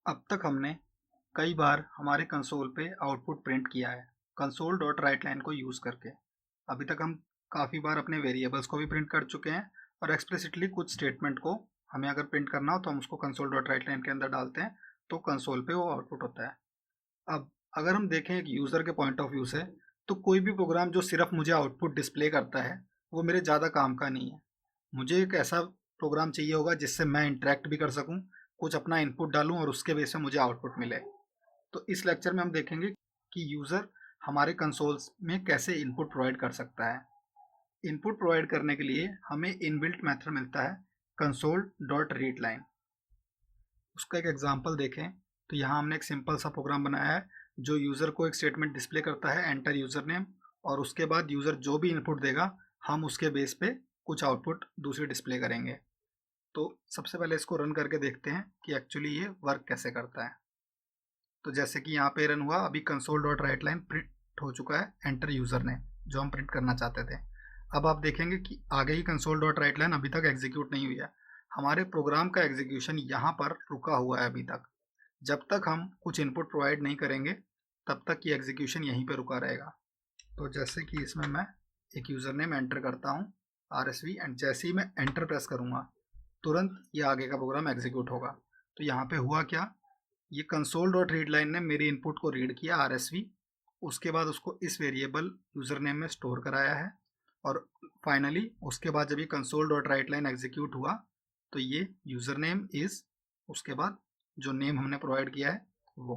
अब तक हमने कई बार हमारे कंसोल पे आउटपुट प्रिंट किया है कंसोल डॉट राइट लाइन को यूज़ करके। अभी तक हम काफ़ी बार अपने वेरिएबल्स को भी प्रिंट कर चुके हैं और एक्सप्लिसिटली कुछ स्टेटमेंट को हमें अगर प्रिंट करना हो तो हम उसको कंसोल डॉट राइट लाइन के अंदर डालते हैं, तो कंसोल पे वो आउटपुट होता है। अब अगर हम देखें एक यूज़र के पॉइंट ऑफ व्यू से, तो कोई भी प्रोग्राम जो सिर्फ मुझे आउटपुट डिस्प्ले करता है वो मेरे ज़्यादा काम का नहीं है। मुझे एक ऐसा प्रोग्राम चाहिए होगा जिससे मैं इंटरेक्ट भी कर सकूं, कुछ अपना इनपुट डालूं और उसके बेस पे मुझे आउटपुट मिले। तो इस लेक्चर में हम देखेंगे कि यूज़र हमारे कंसोल्स में कैसे इनपुट प्रोवाइड कर सकता है। इनपुट प्रोवाइड करने के लिए हमें इनबिल्ट मेथड मिलता है कंसोल डॉट रीड लाइन। उसका एक एग्जांपल देखें तो यहाँ हमने एक सिंपल सा प्रोग्राम बनाया है जो यूज़र को एक स्टेटमेंट डिस्प्ले करता है, एंटर यूज़र नेम, और उसके बाद यूज़र जो भी इनपुट देगा हम उसके बेस पे कुछ आउटपुट दूसरी डिस्प्ले करेंगे। तो सबसे पहले इसको रन करके देखते हैं कि एक्चुअली ये वर्क कैसे करता है। तो जैसे कि यहाँ पे रन हुआ, अभी console dot right line print हो चुका है, एंटर यूज़र नेम जो हम प्रिंट करना चाहते थे। अब आप देखेंगे कि आगे ही कंसोल डॉट राइट लाइन अभी तक एग्जीक्यूट नहीं हुई है। हमारे प्रोग्राम का एग्जीक्यूशन यहाँ पर रुका हुआ है अभी तक। जब तक हम कुछ इनपुट प्रोवाइड नहीं करेंगे तब तक ये एग्जीक्यूशन यहीं पे रुका रहेगा। तो जैसे कि इसमें मैं एक यूज़र नेम एंटर करता हूँ RSV, एंड जैसे ही मैं एंटर प्रेस करूँगा तुरंत ये आगे का प्रोग्राम एग्जीक्यूट होगा। तो यहाँ पे हुआ क्या, ये कंसोल डॉट रीड लाइन ने मेरी इनपुट को रीड किया RSV, उसके बाद उसको इस वेरिएबल यूज़र नेम में स्टोर कराया है, और फाइनली उसके बाद जब ये console dot right line execute हुआ तो ये यूज़र नेम इज़, उसके बाद जो नेम हमने प्रोवाइड किया है वो।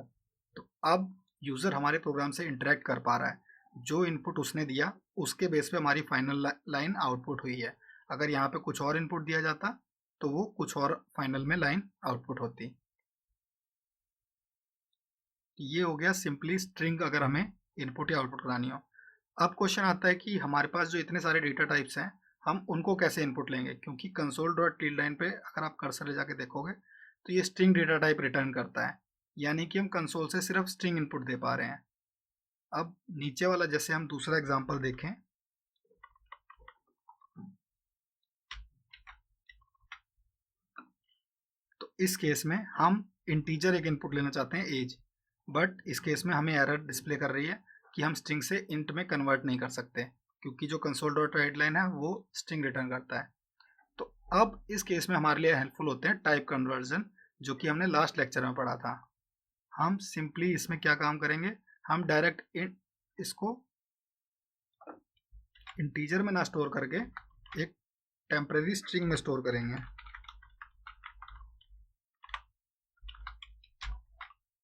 तो अब यूज़र हमारे प्रोग्राम से इंटरेक्ट कर पा रहा है, जो इनपुट उसने दिया उसके बेस पे हमारी फाइनल लाइन आउटपुट हुई है। अगर यहाँ पे कुछ और इनपुट दिया जाता तो वो कुछ और फाइनल में लाइन आउटपुट होती। ये हो गया सिंपली स्ट्रिंग अगर हमें इनपुट या आउटपुट करानी हो। अब क्वेश्चन आता है कि हमारे पास जो इतने सारे डेटा टाइप्स हैं हम उनको कैसे इनपुट लेंगे, क्योंकि कंसोल डॉट रीड लाइन पे अगर आप कर्सर ले जाके देखोगे तो ये स्ट्रिंग डेटा टाइप रिटर्न करता है, यानी कि हम कंसोल से सिर्फ स्ट्रिंग इनपुट दे पा रहे हैं। अब नीचे वाला जैसे हम दूसरा एग्जांपल देखें, तो इस केस में हम इंटीजर एक इनपुट लेना चाहते हैं एज, बट इस केस में हमें एरर डिस्प्ले कर रही है कि हम स्ट्रिंग से इंट में कन्वर्ट नहीं कर सकते, क्योंकि जो कंसोल डॉट राइट लाइन है वो स्ट्रिंग रिटर्न करता है। तो अब इस केस में हमारे लिए हेल्पफुल होते हैं टाइप कन्वर्जन, जो कि हमने लास्ट लेक्चर में पढ़ा था। हम सिंपली इसमें क्या काम करेंगे, हम डायरेक्ट इसको इंटीजर में ना स्टोर करके एक टेम्परेरी स्ट्रिंग में स्टोर करेंगे।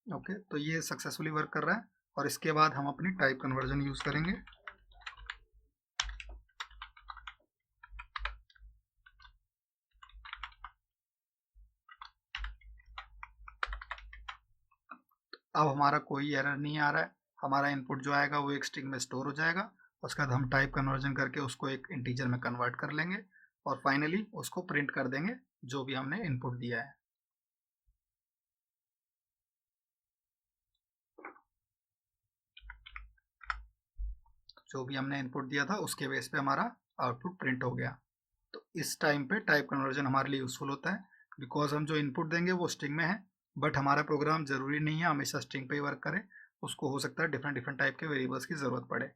ओके, तो ये सक्सेसफुली वर्क कर रहा है, और इसके बाद हम अपनी टाइप कन्वर्जन यूज करेंगे। अब हमारा कोई एरर नहीं आ रहा है, हमारा इनपुट जो आएगा वो एक स्ट्रिंग में स्टोर हो जाएगा, उसके बाद हम टाइप कन्वर्जन करके उसको एक इंटीजर में कन्वर्ट कर लेंगे और फाइनली उसको प्रिंट कर देंगे जो भी हमने इनपुट दिया है। जो भी हमने इनपुट दिया था उसके बेस पे हमारा आउटपुट प्रिंट हो गया। तो इस टाइम पे टाइप कन्वर्जन हमारे लिए यूजफुल होता है, बिकॉज हम जो इनपुट देंगे वो स्ट्रिंग में है, बट हमारा प्रोग्राम जरूरी नहीं है हमेशा स्ट्रिंग पे ही वर्क करे, उसको हो सकता है डिफरेंट डिफरेंट टाइप के वेरिएबल्स की ज़रूरत पड़े।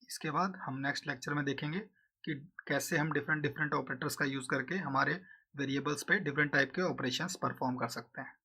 इसके बाद हम नेक्स्ट लेक्चर में देखेंगे कि कैसे हम डिफरेंट डिफरेंट ऑपरेटर्स का यूज़ करके हमारे वेरिएबल्स पे डिफरेंट टाइप के ऑपरेशंस परफॉर्म कर सकते हैं।